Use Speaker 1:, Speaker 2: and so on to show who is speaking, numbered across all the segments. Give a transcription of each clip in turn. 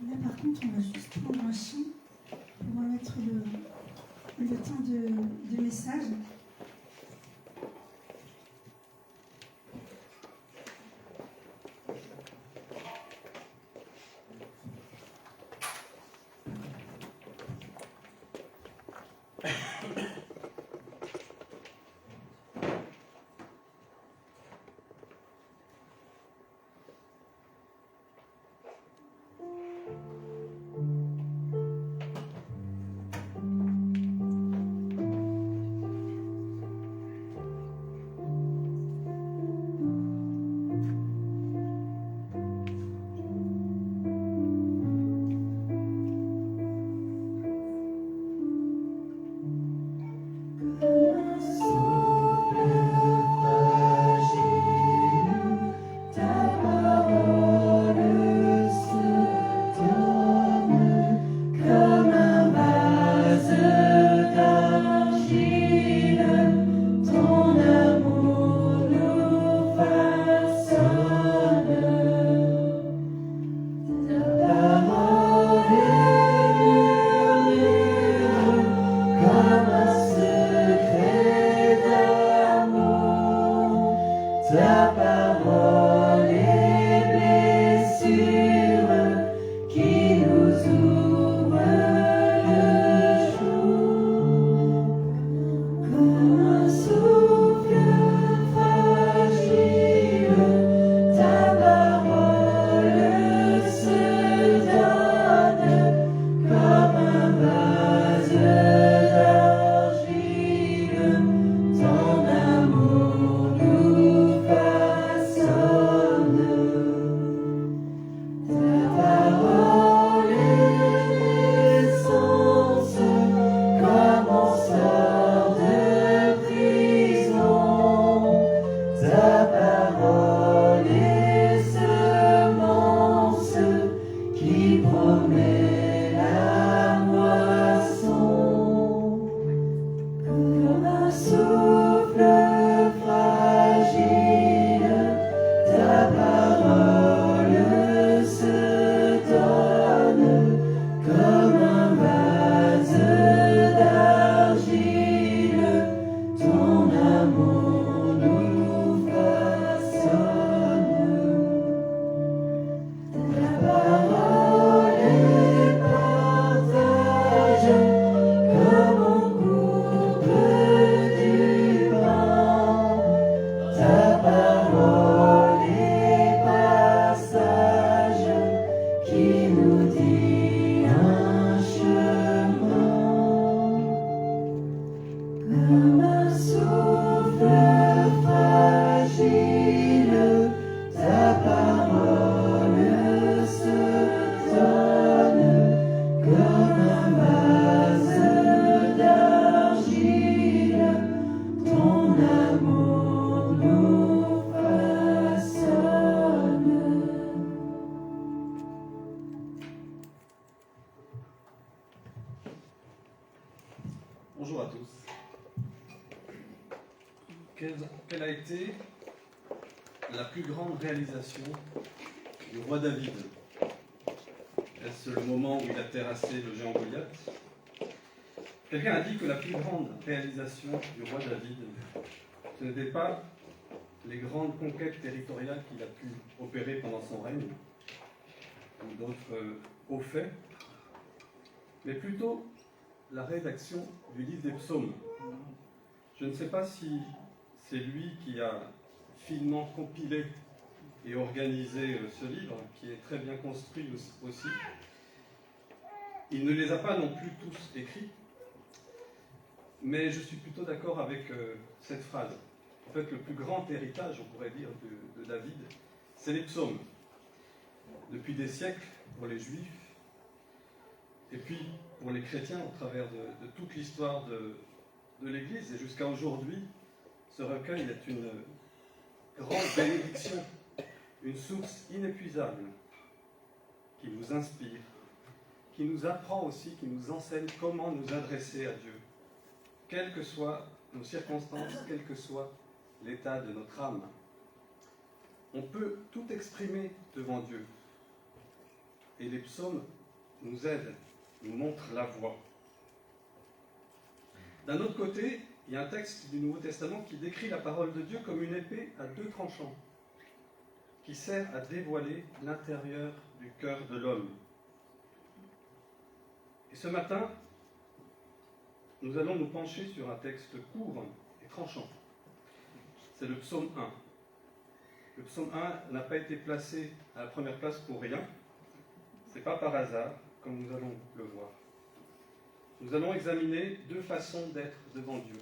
Speaker 1: Là, par contre, on va juste prendre un chant pour mettre le temps de message. Comme un souffle fragile, ta parole se donne comme un vase d'argile, ton amour nous façonne.
Speaker 2: Bonjour à tous. Quelle a été la plus grande réalisation du roi David? Est-ce le moment où il a terrassé le géant Goliath? Quelqu'un a dit que la plus grande réalisation du roi David, ce n'était pas les grandes conquêtes territoriales qu'il a pu opérer pendant son règne, ou d'autres hauts faits, mais plutôt la rédaction du livre des psaumes. Je ne sais pas si c'est lui qui a finement compilé et organisé ce livre, qui est très bien construit aussi. Il ne les a pas non plus tous écrits, mais je suis plutôt d'accord avec cette phrase. En fait, le plus grand héritage, on pourrait dire, de David, c'est les psaumes. Depuis des siècles, pour les Juifs, et puis pour les chrétiens, au travers de toute l'histoire de l'Église, et jusqu'à aujourd'hui, ce recueil est une grande bénédiction, une source inépuisable qui nous inspire, qui nous apprend aussi, qui nous enseigne comment nous adresser à Dieu, quelles que soient nos circonstances, quel que soit l'état de notre âme. On peut tout exprimer devant Dieu, et les psaumes nous aident, nous montrent la voie. D'un autre côté, il y a un texte du Nouveau Testament qui décrit la parole de Dieu comme une épée à deux tranchants, qui sert à dévoiler l'intérieur du cœur de l'homme. Et ce matin, nous allons nous pencher sur un texte court et tranchant. C'est le psaume 1. Le psaume 1 n'a pas été placé à la première place pour rien. Ce n'est pas par hasard, comme nous allons le voir. Nous allons examiner deux façons d'être devant Dieu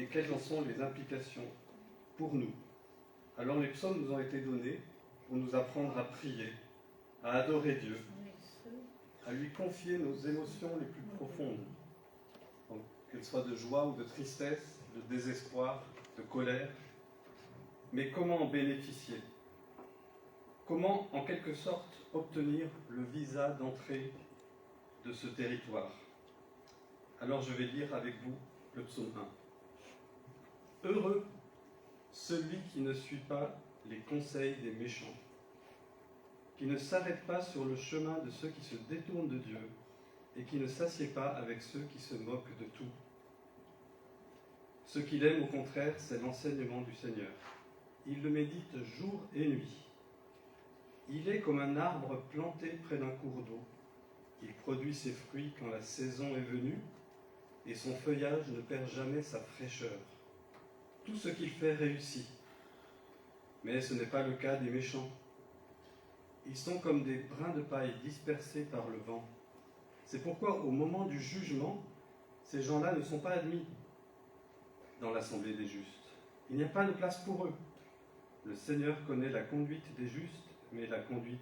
Speaker 2: et quelles en sont les implications pour nous. Alors les psaumes nous ont été donnés pour nous apprendre à prier, à adorer Dieu, à lui confier nos émotions les plus profondes, donc, qu'elles soient de joie ou de tristesse, de désespoir, de colère. Mais comment en bénéficier? Comment, en quelque sorte, obtenir le visa d'entrée de ce territoire? Alors je vais lire avec vous le psaume 1. Heureux celui qui ne suit pas les conseils des méchants, qui ne s'arrête pas sur le chemin de ceux qui se détournent de Dieu et qui ne s'assied pas avec ceux qui se moquent de tout. Ce qu'il aime, au contraire, c'est l'enseignement du Seigneur. Il le médite jour et nuit. Il est comme un arbre planté près d'un cours d'eau. Il produit ses fruits quand la saison est venue, et son feuillage ne perd jamais sa fraîcheur. Tout ce qu'il fait réussit. Mais ce n'est pas le cas des méchants. Ils sont comme des brins de paille dispersés par le vent. C'est pourquoi, au moment du jugement, ces gens-là ne sont pas admis dans l'assemblée des justes. Il n'y a pas de place pour eux. Le Seigneur connaît la conduite des justes, mais la conduite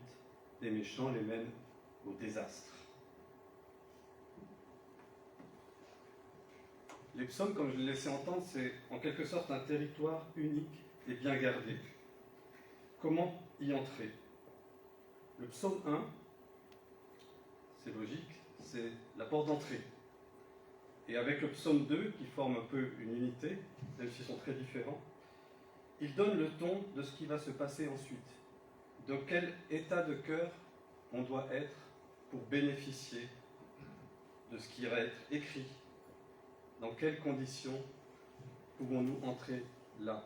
Speaker 2: des méchants les mène au désastre. Les psaumes, comme je l'ai laissé entendre, c'est en quelque sorte un territoire unique et bien gardé. Comment y entrer? Le psaume 1, c'est logique, c'est la porte d'entrée. Et avec le psaume 2, qui forme un peu une unité, même s'ils sont très différents, il donne le ton de ce qui va se passer ensuite. Dans quel état de cœur on doit être pour bénéficier de ce qui va être écrit. Dans quelles conditions pouvons-nous entrer là?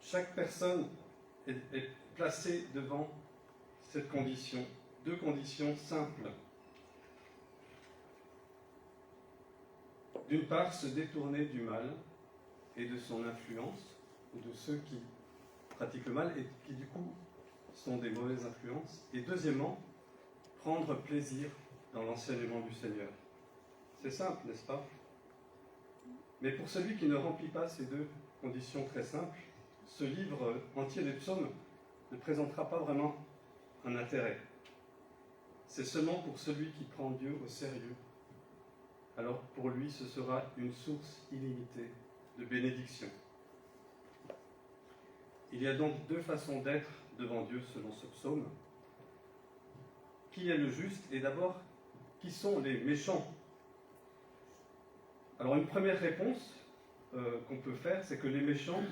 Speaker 2: Chaque personne est placée devant cette condition, deux conditions simples. D'une part, se détourner du mal et de son influence, ou de ceux qui pratiquent le mal et qui du coup sont des mauvaises influences. Et deuxièmement, prendre plaisir dans l'enseignement du Seigneur. C'est simple, n'est-ce pas? Mais pour celui qui ne remplit pas ces deux conditions très simples, ce livre entier des psaumes ne présentera pas vraiment un intérêt. C'est seulement pour celui qui prend Dieu au sérieux. Alors pour lui, ce sera une source illimitée de bénédiction. Il y a donc deux façons d'être devant Dieu selon ce psaume. Qui est le juste et d'abord, qui sont les méchants? Alors une première réponse qu'on peut faire, c'est que les méchants,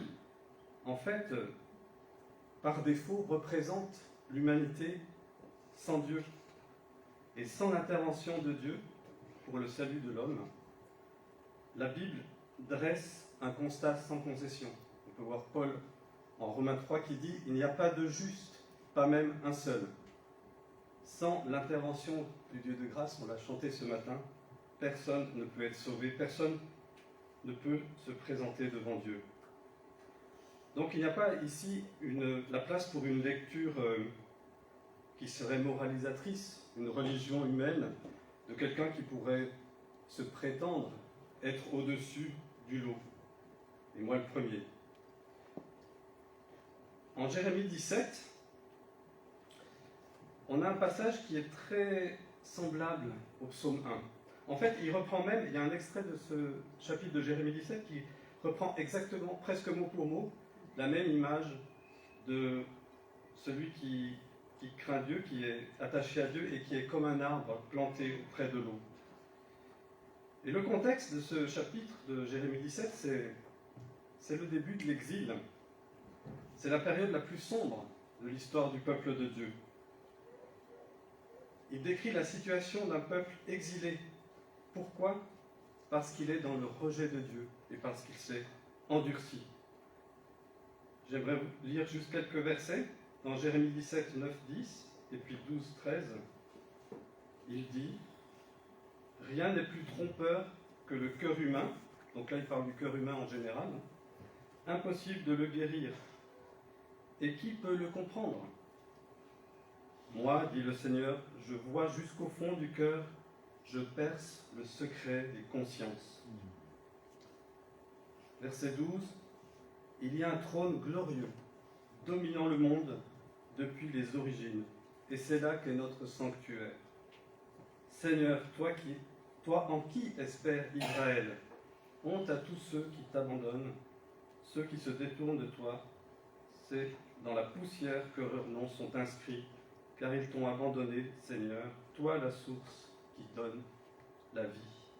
Speaker 2: en fait, par défaut, représentent l'humanité sans Dieu. Et sans l'intervention de Dieu pour le salut de l'homme, la Bible dresse un constat sans concession. On peut voir Paul en Romains 3 qui dit « Il n'y a pas de juste, pas même un seul. » Sans l'intervention du Dieu de grâce, on l'a chanté ce matin, personne ne peut être sauvé, personne ne peut se présenter devant Dieu. Donc il n'y a pas ici la place pour une lecture qui serait moralisatrice, une religion humaine de quelqu'un qui pourrait se prétendre être au-dessus du lot. Et moi le premier. En Jérémie 17, on a un passage qui est très semblable au psaume 1. En fait, il y a un extrait de ce chapitre de Jérémie 17 qui reprend exactement, presque mot pour mot, la même image de celui qui craint Dieu, qui est attaché à Dieu et qui est comme un arbre planté auprès de l'eau. Et le contexte de ce chapitre de Jérémie 17, c'est le début de l'exil. C'est la période la plus sombre de l'histoire du peuple de Dieu. Il décrit la situation d'un peuple exilé. Pourquoi? Parce qu'il est dans le rejet de Dieu et parce qu'il s'est endurci. J'aimerais vous lire juste quelques versets. Dans Jérémie 17, 9, 10 et puis 12, 13, il dit « Rien n'est plus trompeur que le cœur humain. » Donc là, il parle du cœur humain en général. « Impossible de le guérir. Et qui peut le comprendre? Moi, dit le Seigneur, je vois jusqu'au fond du cœur, je perce le secret des consciences. » Verset 12. Il y a un trône glorieux, dominant le monde depuis les origines, et c'est là qu'est notre sanctuaire. Seigneur, toi en qui espère Israël? Honte à tous ceux qui t'abandonnent, ceux qui se détournent de toi. C'est dans la poussière que leurs noms sont inscrits, car ils t'ont abandonné, Seigneur, toi la source qui donne la vie.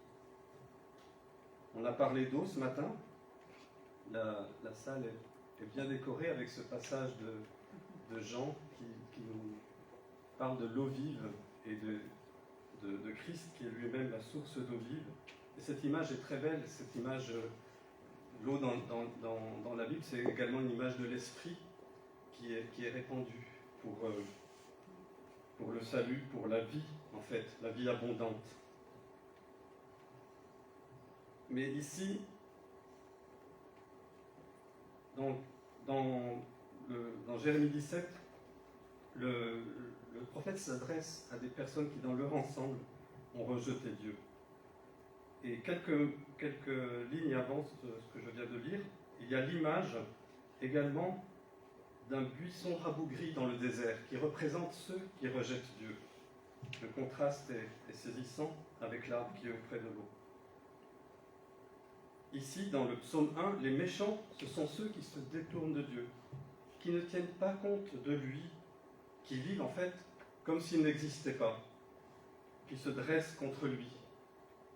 Speaker 2: On a parlé d'eau ce matin. La salle est bien décorée avec ce passage de Jean qui nous parle de l'eau vive et de Christ qui est lui-même la source d'eau vive. Et cette image est très belle, cette image, l'eau dans la Bible, c'est également une image de l'esprit qui est répandue pour le salut, pour la vie, en fait, la vie abondante. Mais ici, dans Jérémie 17, le prophète s'adresse à des personnes qui, dans leur ensemble, ont rejeté Dieu. Et quelques lignes avant ce que je viens de lire, il y a l'image également d'un buisson rabougri dans le désert, qui représente ceux qui rejettent Dieu. Le contraste est saisissant avec l'arbre qui est auprès de l'eau. Ici, dans le psaume 1, les méchants, ce sont ceux qui se détournent de Dieu, qui ne tiennent pas compte de lui, qui vivent en fait comme s'il n'existait pas, qui se dressent contre lui.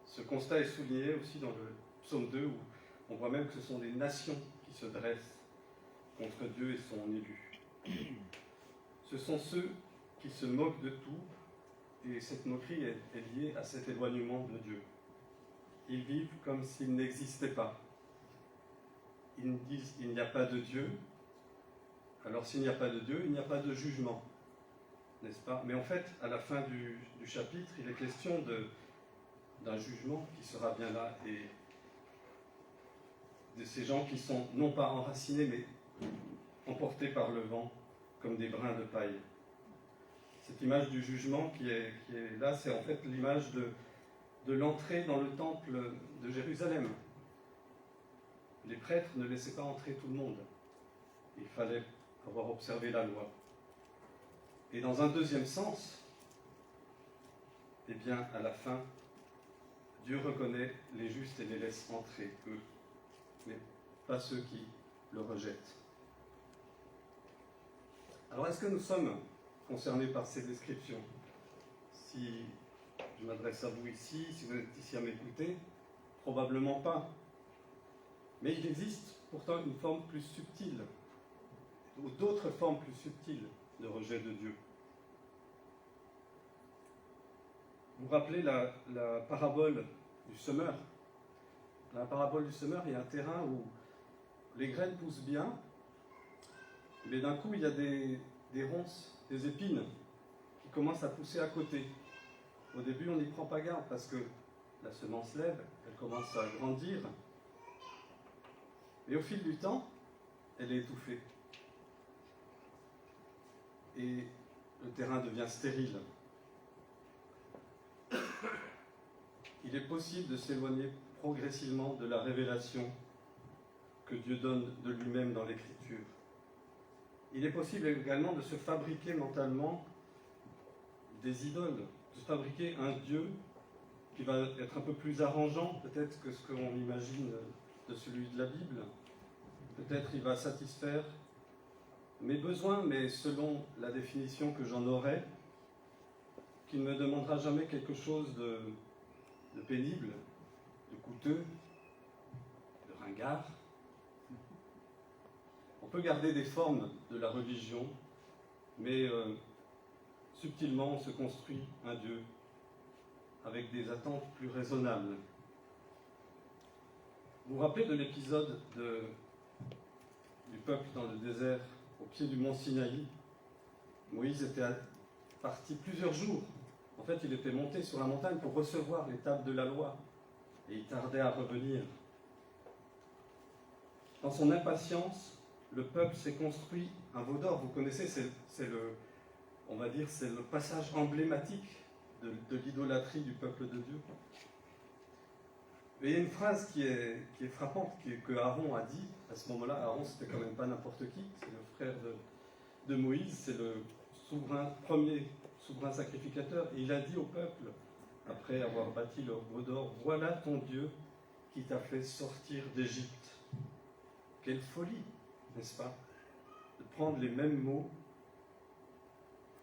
Speaker 2: Ce constat est souligné aussi dans le psaume 2, où on voit même que ce sont des nations qui se dressent contre Dieu et son élu. Ce sont ceux qui se moquent de tout, et cette moquerie est liée à cet éloignement de Dieu. Ils vivent comme s'il n'existait pas. Ils disent il n'y a pas de Dieu. Alors s'il n'y a pas de Dieu, il n'y a pas de jugement, n'est-ce pas? Mais en fait, à la fin du chapitre, il est question d'un jugement qui sera bien là, et de ces gens qui sont non pas enracinés, mais emportés par le vent comme des brins de paille. Cette image du jugement qui est là, c'est en fait l'image de l'entrée dans le temple de Jérusalem. Les prêtres ne laissaient pas entrer tout le monde. Il fallait avoir observé la loi. Et dans un deuxième sens, eh bien, à la fin, Dieu reconnaît les justes et les laisse entrer, eux, mais pas ceux qui le rejettent. Alors, est-ce que nous sommes concernés par ces descriptions? Si je m'adresse à vous ici, si vous êtes ici à m'écouter, probablement pas. Mais il existe pourtant une forme plus subtile, ou d'autres formes plus subtiles de rejet de Dieu. Vous vous rappelez la parabole du semeur? Dans la parabole du semeur, il y a un terrain où les graines poussent bien, mais d'un coup, il y a des ronces, des épines qui commencent à pousser à côté. Au début, on n'y prend pas garde parce que la semence lève, elle commence à grandir. Et au fil du temps, elle est étouffée. Et le terrain devient stérile. Il est possible de s'éloigner progressivement de la révélation que Dieu donne de lui-même dans l'Écriture. Il est possible également de se fabriquer mentalement des idoles, de se fabriquer un Dieu qui va être un peu plus arrangeant peut-être que ce qu'on imagine de celui de la Bible. Peut-être il va satisfaire mes besoins, mais selon la définition que j'en aurai, qui ne me demandera jamais quelque chose de pénible, de coûteux, de ringard. On peut garder des formes de la religion, mais subtilement on se construit un Dieu avec des attentes plus raisonnables. Vous vous rappelez de l'épisode du peuple dans le désert, au pied du mont Sinaï? Moïse était parti plusieurs jours. En fait, il était monté sur la montagne pour recevoir les tables de la loi. Et il tardait à revenir. Dans son impatience, le peuple s'est construit un veau d'or. Vous connaissez, c'est le passage emblématique de l'idolâtrie du peuple de Dieu. Et il y a une phrase qui est frappante, que Aaron a dit. À ce moment-là, Aaron, c'était quand même pas n'importe qui. C'est le frère de Moïse, c'est le premier souverain sacrificateur. Et il a dit au peuple, après avoir bâti leur veau d'or, « Voilà ton Dieu qui t'a fait sortir d'Égypte. » Quelle folie, n'est-ce pas, de prendre les mêmes mots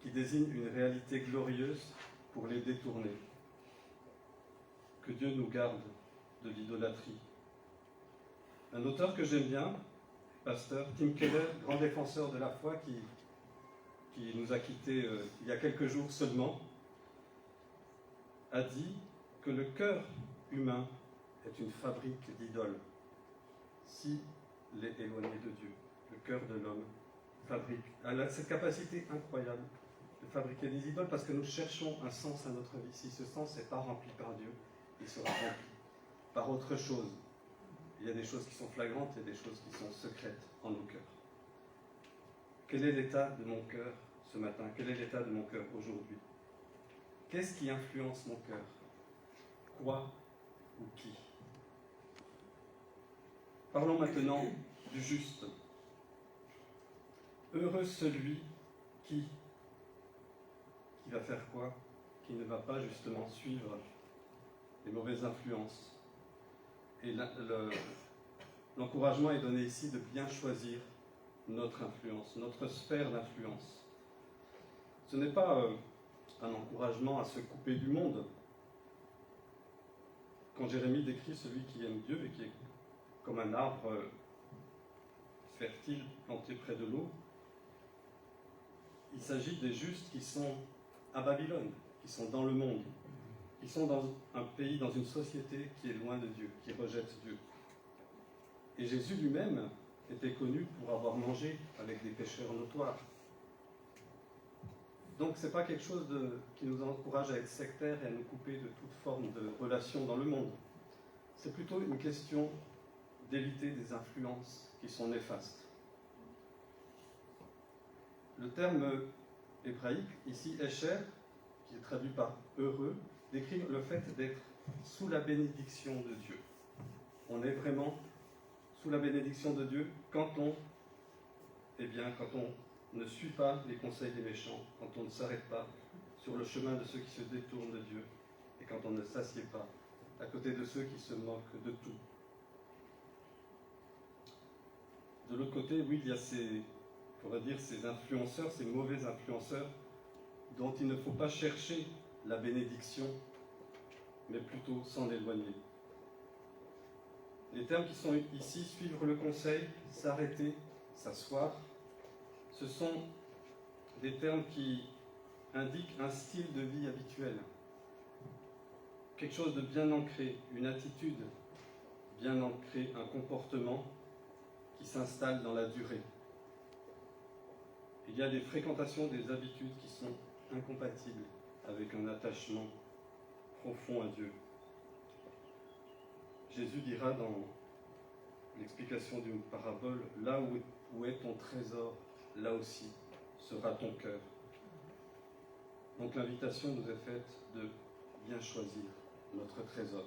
Speaker 2: qui désignent une réalité glorieuse pour les détourner. Que Dieu nous garde de l'idolâtrie. Un auteur que j'aime bien, pasteur Tim Keller, grand défenseur de la foi, qui nous a quittés il y a quelques jours seulement, a dit que le cœur humain est une fabrique d'idoles, s'il est éloigné de Dieu. Le cœur de l'homme a cette capacité incroyable de fabriquer des idoles parce que nous cherchons un sens à notre vie. Si ce sens n'est pas rempli par Dieu, il sera rempli par autre chose. Il y a des choses qui sont flagrantes et des choses qui sont secrètes en nos cœurs. Quel est l'état de mon cœur ce matin? Quel est l'état de mon cœur aujourd'hui? Qu'est-ce qui influence mon cœur? Quoi ou qui? Parlons maintenant du juste. Heureux celui qui va faire quoi? Qui ne va pas justement suivre les mauvaises influences. Et l'encouragement est donné ici de bien choisir notre influence, notre sphère d'influence. Ce n'est pas un encouragement à se couper du monde. Quand Jérémie décrit celui qui aime Dieu et qui est comme un arbre fertile planté près de l'eau, il s'agit des justes qui sont à Babylone, qui sont dans le monde, qui sont dans un pays, dans une société qui est loin de Dieu, qui rejette Dieu. Et Jésus lui-même était connu pour avoir mangé avec des pécheurs notoires. Donc ce n'est pas quelque chose qui nous encourage à être sectaires et à nous couper de toute forme de relation dans le monde. C'est plutôt une question d'éviter des influences qui sont néfastes. Le terme hébraïque. Ici, Esher, qui est traduit par heureux, décrit le fait d'être sous la bénédiction de Dieu. On est vraiment sous la bénédiction de Dieu quand on ne suit pas les conseils des méchants, quand on ne s'arrête pas sur le chemin de ceux qui se détournent de Dieu, et quand on ne s'assied pas à côté de ceux qui se moquent de tout. De l'autre côté, oui, il y a ces influenceurs, ces mauvais influenceurs, dont il ne faut pas chercher la bénédiction, mais plutôt s'en éloigner. Les termes qui sont ici, suivre le conseil, s'arrêter, s'asseoir, ce sont des termes qui indiquent un style de vie habituel. Quelque chose de bien ancré, une attitude bien ancrée, un comportement qui s'installe dans la durée. Il y a des fréquentations, des habitudes qui sont incompatibles avec un attachement profond à Dieu. Jésus dira dans l'explication d'une parabole, « Là où est ton trésor, là aussi sera ton cœur. » Donc l'invitation nous est faite de bien choisir notre trésor.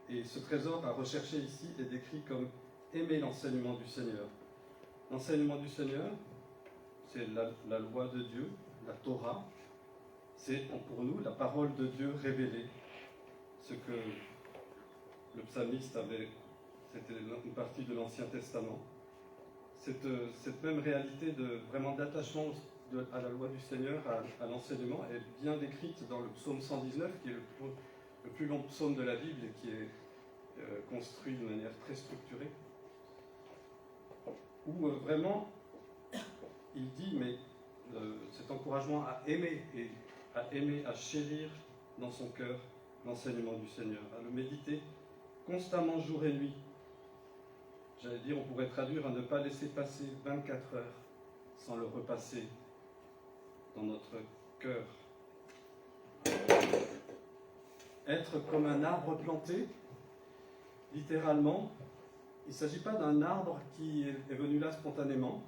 Speaker 2: Et ce trésor à rechercher ici est décrit comme aimer l'enseignement du Seigneur. L'enseignement du Seigneur, c'est la loi de Dieu, la Torah. C'est pour nous la parole de Dieu révélée. Ce que le psalmiste avait, c'était une partie de l'Ancien Testament. Cette même réalité d'attachement à la loi du Seigneur, à l'enseignement, est bien décrite dans le psaume 119, qui est le plus long psaume de la Bible et qui est construit de manière très structurée, où vraiment il dit, mais cet encouragement à aimer, à chérir dans son cœur l'enseignement du Seigneur, à le méditer constamment jour et nuit. J'allais dire, on pourrait traduire, à ne pas laisser passer 24 heures sans le repasser dans notre cœur. Être comme un arbre planté, littéralement, il ne s'agit pas d'un arbre qui est venu là spontanément,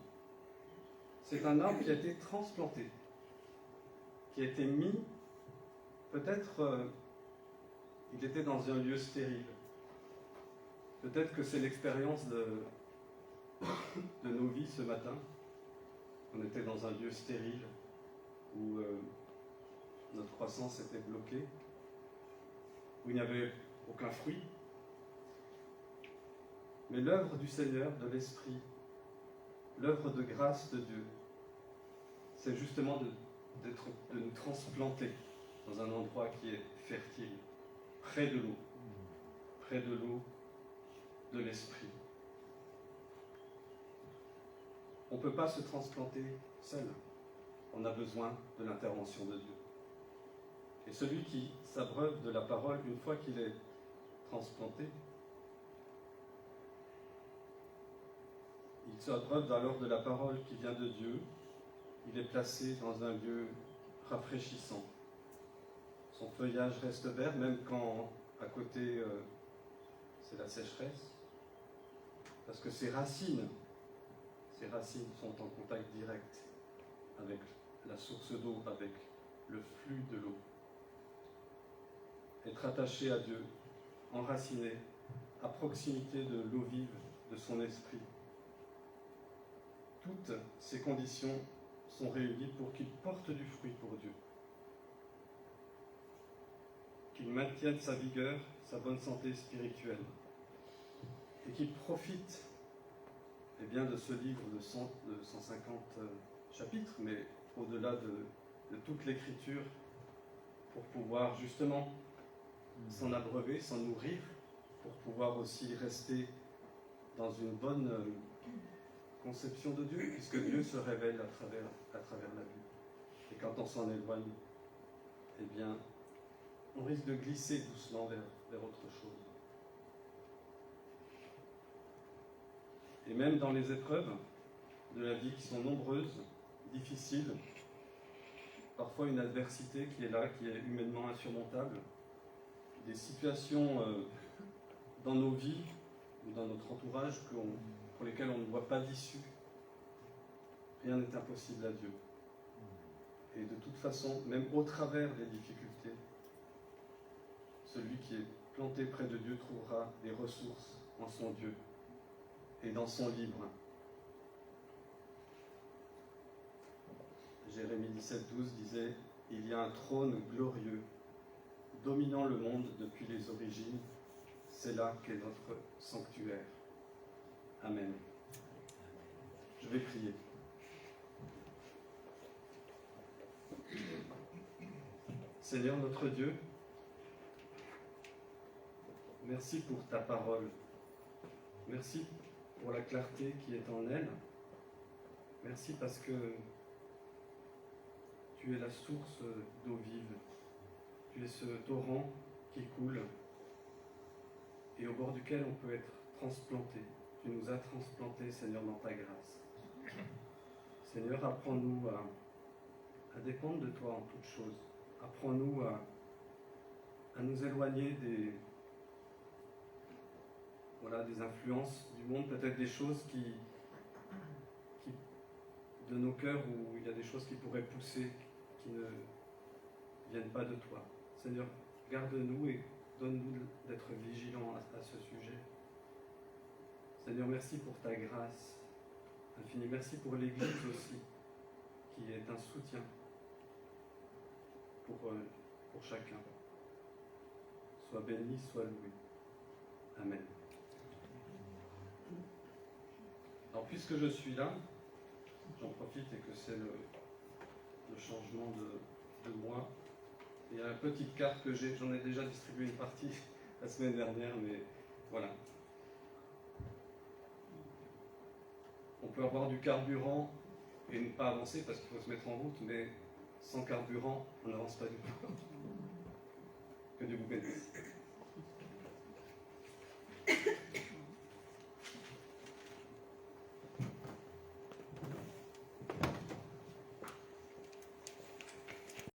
Speaker 2: c'est un arbre qui a été transplanté, qui a été mis, peut-être il était dans un lieu stérile. Peut-être que c'est l'expérience de nos vies ce matin. On était dans un lieu stérile où notre croissance était bloquée, où il n'y avait aucun fruit. Mais l'œuvre du Seigneur, de l'Esprit, l'œuvre de grâce de Dieu, c'est justement de nous transplanter dans un endroit qui est fertile, près de l'eau de l'Esprit. On ne peut pas se transplanter seul. On a besoin de l'intervention de Dieu. Et celui qui s'abreuve de la parole, une fois qu'il est transplanté, il s'abreuve alors de la parole qui vient de Dieu. Il est placé dans un lieu rafraîchissant. Son feuillage reste vert, même quand à côté c'est la sécheresse, parce que ses racines sont en contact direct avec la source d'eau, avec le flux de l'eau. Être attaché à Dieu, enraciné, à proximité de l'eau vive de son esprit. Toutes ces conditions sont réunies pour qu'il porte du fruit pour Dieu. Qu'il maintienne sa vigueur, sa bonne santé spirituelle. Et qu'il profite de ce livre de 150 chapitres, mais au-delà de toute l'écriture, pour pouvoir justement s'en abreuver, s'en nourrir, pour pouvoir aussi rester dans une bonne conception de Dieu, puisque Dieu se révèle à travers la vie. Et quand on s'en éloigne, eh bien, on risque de glisser doucement vers autre chose. Et même dans les épreuves de la vie qui sont nombreuses, difficiles, parfois une adversité qui est là, qui est humainement insurmontable, des situations dans nos vies ou dans notre entourage pour lesquelles on ne voit pas d'issue. Rien n'est impossible à Dieu. Et de toute façon, même au travers des difficultés, celui qui est planté près de Dieu trouvera des ressources en son Dieu et dans son livre. Jérémie 17,12 disait « Il y a un trône glorieux, dominant le monde depuis les origines, c'est là qu'est notre sanctuaire. » Amen. Je vais prier. Seigneur notre Dieu, merci pour ta parole. Merci pour la clarté qui est en elle. Merci parce que tu es la source d'eau vive. Tu es ce torrent qui coule et au bord duquel on peut être transplanté. Tu nous as transplantés, Seigneur, dans ta grâce. Seigneur, apprends-nous à dépendre de toi en toutes choses. Apprends-nous à nous éloigner des influences du monde, peut-être des choses qui de nos cœurs où il y a des choses qui pourraient pousser, qui ne viennent pas de toi. Seigneur, garde-nous et donne-nous d'être vigilants à ce sujet. Seigneur, merci pour ta grâce infinie. Merci pour l'Église aussi, qui est un soutien pour chacun. Sois béni, sois loué. Amen. Alors, puisque je suis là, j'en profite et que c'est le changement de mois. Il y a une petite carte que j'en ai déjà distribué une partie la semaine dernière, mais voilà. On peut avoir du carburant et ne pas avancer parce qu'il faut se mettre en route, mais sans carburant, on n'avance pas du tout. Que Dieu vous bénisse.